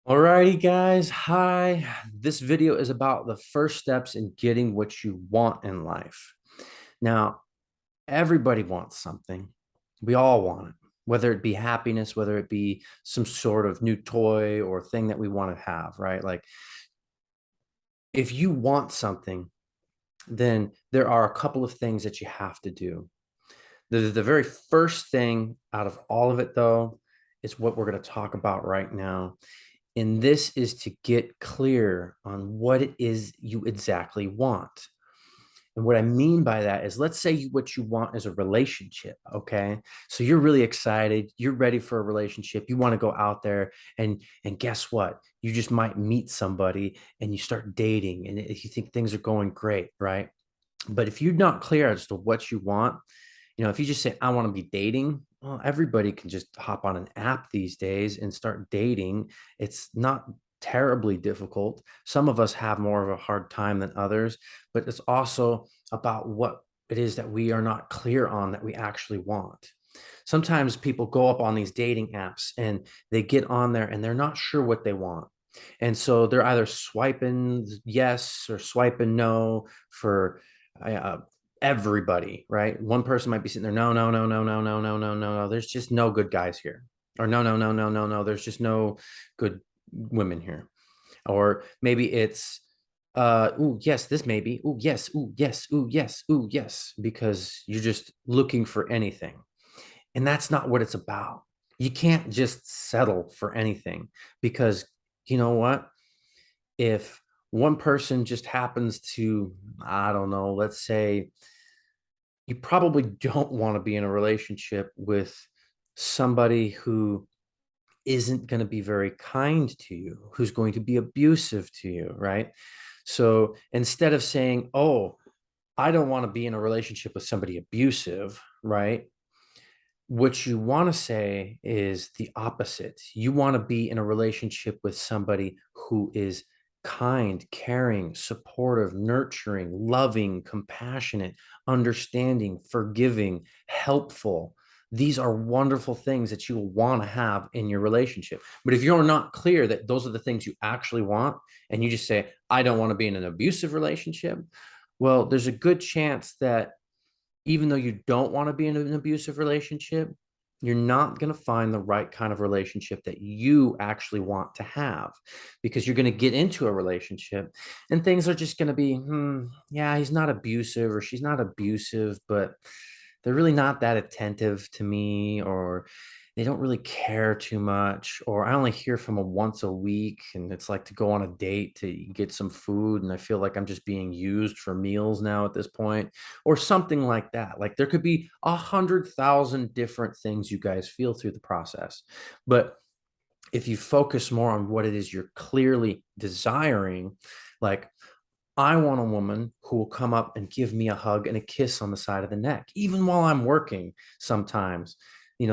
Alrighty, guys. Hi. This video is about the first steps in getting what you want in life. Now, everybody wants something. We all want it, whether it be happiness, whether it be some sort of new toy or thing that we want to have, right? Like, if you want something, then there are a couple of things that you have to do. The very first thing out of all of it, though, is what we're going to talk about right now. And this is to get clear on what it is you exactly want. And what I mean by that is, let's say what you want is a relationship. Okay. So you're really excited. You're ready for a relationship. You want to go out there and guess what? You just might meet somebody and you start dating and you think things are going great. Right. But if you're not clear as to what you want, if you just say, I want to be dating, well, everybody can just hop on an app these days and start dating. It's not terribly difficult. Some of us have more of a hard time than others, but it's also about what it is that we are not clear on that we actually want. Sometimes people go up on these dating apps and they get on there and they're not sure what they want. And so they're either swiping yes or swiping no for uh, everybody, right? One person might be sitting there, no, no, no, no, no, no, no, no, no, no. There's just no good guys here. Or no, no, no, no, no, no. There's just no good women here. Or maybe it's ooh, yes, this may be. Ooh, yes, ooh, yes, ooh, yes, ooh, yes, because you're just looking for anything. And that's not what it's about. You can't just settle for anything because you know what? If one person just happens to, I don't know, let's say you probably don't want to be in a relationship with somebody who isn't going to be very kind to you, who's going to be abusive to you, right? So instead of saying, oh, I don't want to be in a relationship with somebody abusive, right? What you want to say is the opposite. You want to be in a relationship with somebody who is kind, caring, supportive, nurturing, loving, compassionate, understanding, forgiving, helpful. These are wonderful things that you will want to have in your relationship. But if you're not clear that those are the things you actually want, and you just say, I don't want to be in an abusive relationship, well, there's a good chance that even though you don't want to be in an abusive relationship, you're not going to find the right kind of relationship that you actually want to have because you're going to get into a relationship and things are just going to be, yeah, he's not abusive or she's not abusive, but they're really not that attentive to me, or they don't really care too much, or I only hear from them once a week and it's like to go on a date to get some food and I feel like I'm just being used for meals now at this point, or something like that. Like there could be 100,000 different things you guys feel through the process. But if you focus more on what it is you're clearly desiring, like I want a woman who will come up and give me a hug and a kiss on the side of the neck, even while I'm working sometimes.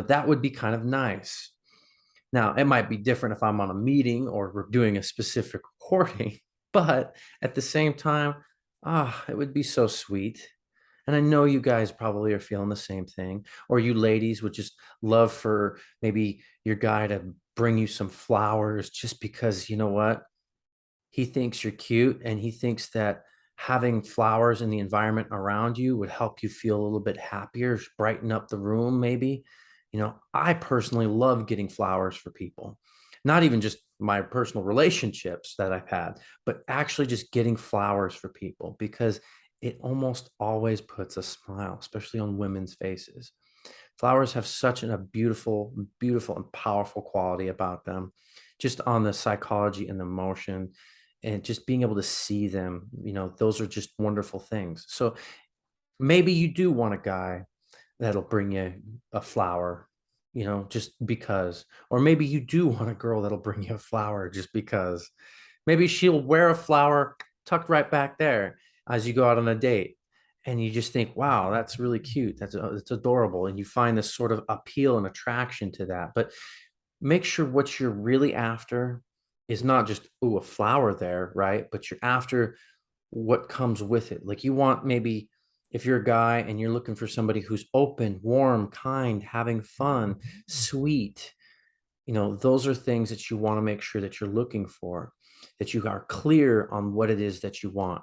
That would be kind of nice. Now, it might be different if I'm on a meeting or we're doing a specific recording, but at the same time, it would be so sweet. And I know you guys probably are feeling the same thing, or you ladies would just love for maybe your guy to bring you some flowers just because you know what? He thinks you're cute and he thinks that having flowers in the environment around you would help you feel a little bit happier, brighten up the room, maybe. I personally love getting flowers for people, not even just my personal relationships that I've had, but actually just getting flowers for people because it almost always puts a smile, especially on women's faces. Flowers have such a beautiful, beautiful, and powerful quality about them, just on the psychology and the emotion, and just being able to see them. Those are just wonderful things. So maybe you do want a guy that'll bring you a flower, just because. Or maybe you do want a girl that'll bring you a flower just because. Maybe she'll wear a flower tucked right back there as you go out on a date. And you just think, wow, that's really cute. It's adorable. And you find this sort of appeal and attraction to that. But make sure what you're really after is not just, ooh, a flower there, right? But you're after what comes with it. Like you want maybe if you're a guy and you're looking for somebody who's open, warm, kind, having fun, sweet, those are things that you want to make sure that you're looking for, that you are clear on what it is that you want.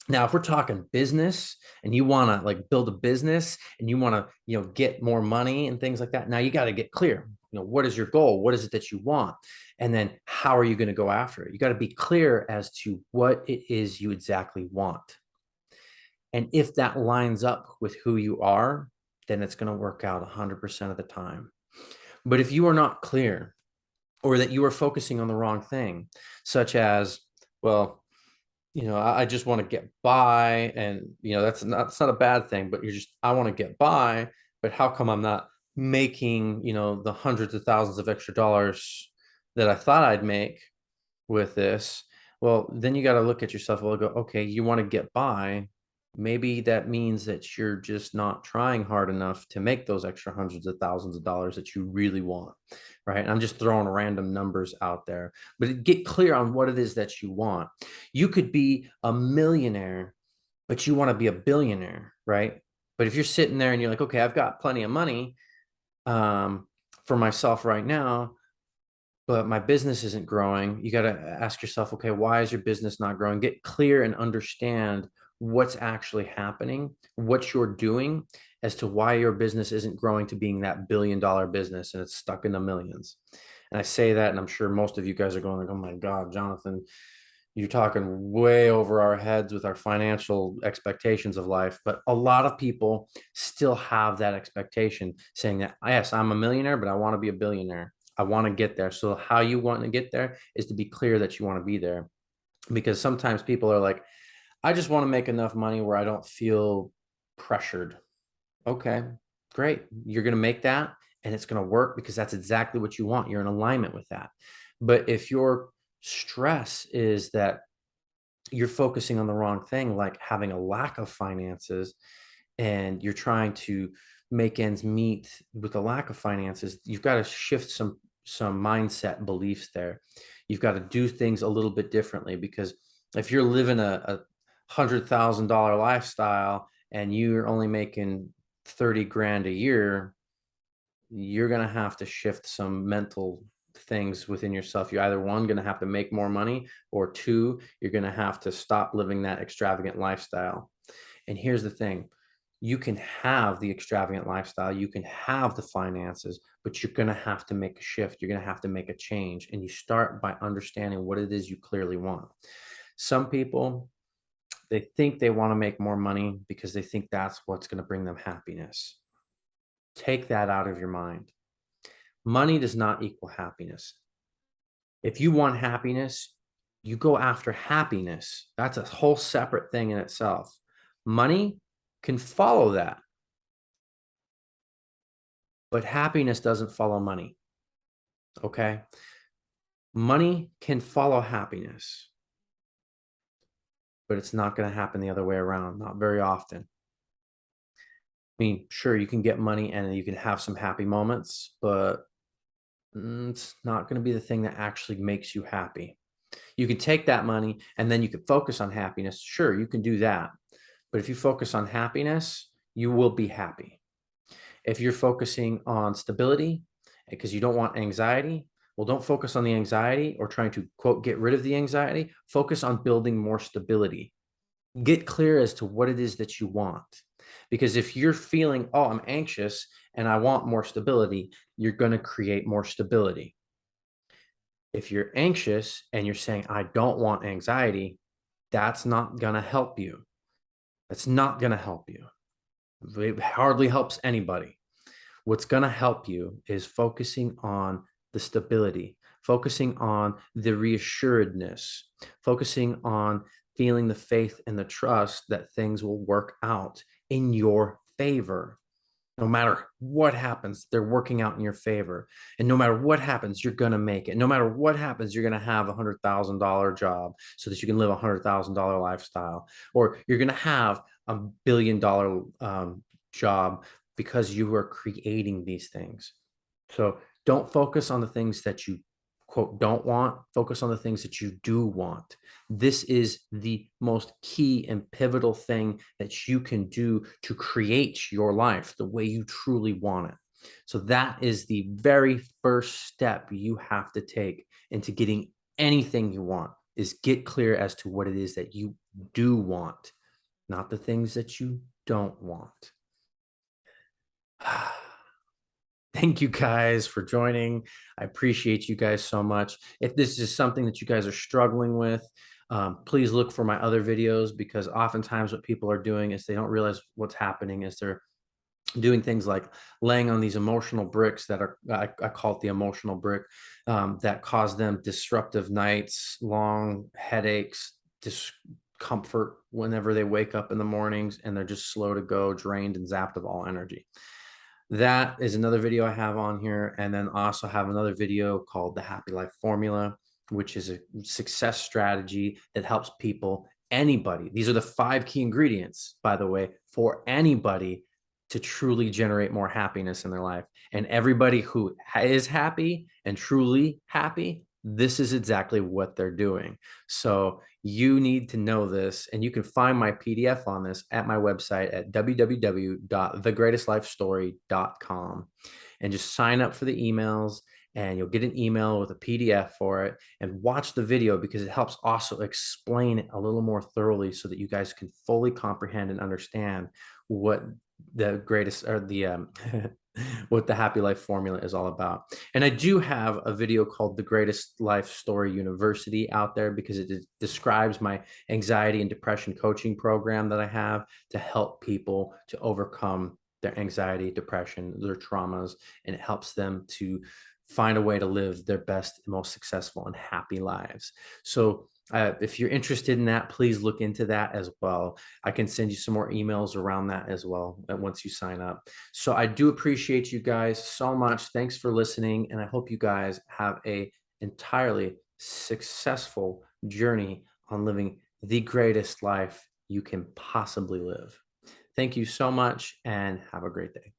Now, if we're talking business and you want to like build a business and you want to, get more money and things like that, now you got to get clear. What is your goal? What is it that you want? And then how are you going to go after it? You got to be clear as to what it is you exactly want. And if that lines up with who you are, then it's going to work out 100% of the time. But if you are not clear, or that you are focusing on the wrong thing, such as, well, I just want to get by, and that's not a bad thing, but I want to get by, but how come I'm not making, the hundreds of thousands of extra dollars that I thought I'd make with this? Well, then you got to look at yourself. Well, go, okay, you want to get by. Maybe that means that you're just not trying hard enough to make those extra hundreds of thousands of dollars that you really want, right? And I'm just throwing random numbers out there, but get clear on what it is that you want. You could be a millionaire, but you want to be a billionaire, right? But if you're sitting there and you're like, okay, I've got plenty of money for myself right now, but my business isn't growing, you got to ask yourself, okay, why is your business not growing? Get clear and understand what's actually happening, what you're doing as to why your business isn't growing to being that billion-dollar business and it's stuck in the millions. And I say that, and I'm sure most of you guys are going like, oh my God, Jonathan, you're talking way over our heads with our financial expectations of life. But a lot of people still have that expectation saying that, yes, I'm a millionaire, but I want to be a billionaire. I want to get there. So how you want to get there is to be clear that you want to be there. Because sometimes people are like, I just want to make enough money where I don't feel pressured. Okay, great. You're going to make that and it's going to work because that's exactly what you want. You're in alignment with that. But if your stress is that you're focusing on the wrong thing, like having a lack of finances, and you're trying to make ends meet with a lack of finances, you've got to shift some mindset beliefs there. You've got to do things a little bit differently, because if you're living a $100,000 lifestyle and you're only making 30 grand a year, you're going to have to shift some mental things within yourself. You're either one, going to have to make more money, or two, you're going to have to stop living that extravagant lifestyle. And here's the thing. You can have the extravagant lifestyle, you can have the finances, but you're going to have to make a shift. You're going to have to make a change. And you start by understanding what it is you clearly want. Some people, they think they want to make more money because they think that's what's going to bring them happiness. Take that out of your mind. Money does not equal happiness. If you want happiness, you go after happiness. That's a whole separate thing in itself. Money can follow that, but happiness doesn't follow money. Okay? Money can follow happiness, but it's not going to happen the other way around, not very often. I mean, sure, you can get money and you can have some happy moments, but it's not going to be the thing that actually makes you happy. You can take that money and then you can focus on happiness. Sure, you can do that. But if you focus on happiness, you will be happy. If you're focusing on stability because you don't want anxiety, well, don't focus on the anxiety or trying to, quote, get rid of the anxiety. Focus on building more stability. Get clear as to what it is that you want. Because if you're feeling, oh, I'm anxious and I want more stability, you're going to create more stability. If you're anxious and you're saying, I don't want anxiety, that's not going to help you. That's not going to help you. It hardly helps anybody. What's going to help you is focusing on the stability, focusing on the reassuredness, focusing on feeling the faith and the trust that things will work out in your favor. No matter what happens, they're working out in your favor. And no matter what happens, you're going to make it. No matter what happens, you're going to have $100,000 job so that you can live $100,000 lifestyle. Or you're going to have $1 billion job because you are creating these things. So don't focus on the things that you, quote, don't want. Focus on the things that you do want. This is the most key and pivotal thing that you can do to create your life the way you truly want it. So that is the very first step you have to take into getting anything you want, is get clear as to what it is that you do want, not the things that you don't want. Thank you guys for joining. I appreciate you guys so much. If this is something that you guys are struggling with, please look for my other videos, because oftentimes what people are doing is they don't realize what's happening is they're doing things like laying on these emotional bricks that are, I call it the emotional brick, that cause them disruptive nights, long headaches, discomfort whenever they wake up in the mornings, and they're just slow to go, drained and zapped of all energy. That is another video I have on here. And then also have another video called the Happy Life Formula, which is a success strategy that helps people, anybody. These are the 5 key ingredients, by the way, for anybody to truly generate more happiness in their life. And everybody who is happy and truly happy, this is exactly what they're doing. So you need to know this, and you can find my PDF on this at my website at www.thegreatestlifestory.com, and just sign up for the emails, and you'll get an email with a PDF for it, and watch the video, because it helps also explain it a little more thoroughly so that you guys can fully comprehend and understand what the greatest, or the what the Happy Life Formula is all about. And I do have a video called The Greatest Life Story University out there, because it describes my anxiety and depression coaching program that I have to help people to overcome their anxiety, depression, their traumas, and it helps them to find a way to live their best, most successful, and happy lives. So if you're interested in that, please look into that as well. I can send you some more emails around that as well once you sign up. So I do appreciate you guys so much. Thanks for listening. And I hope you guys have a entirely successful journey on living the greatest life you can possibly live. Thank you so much, and have a great day.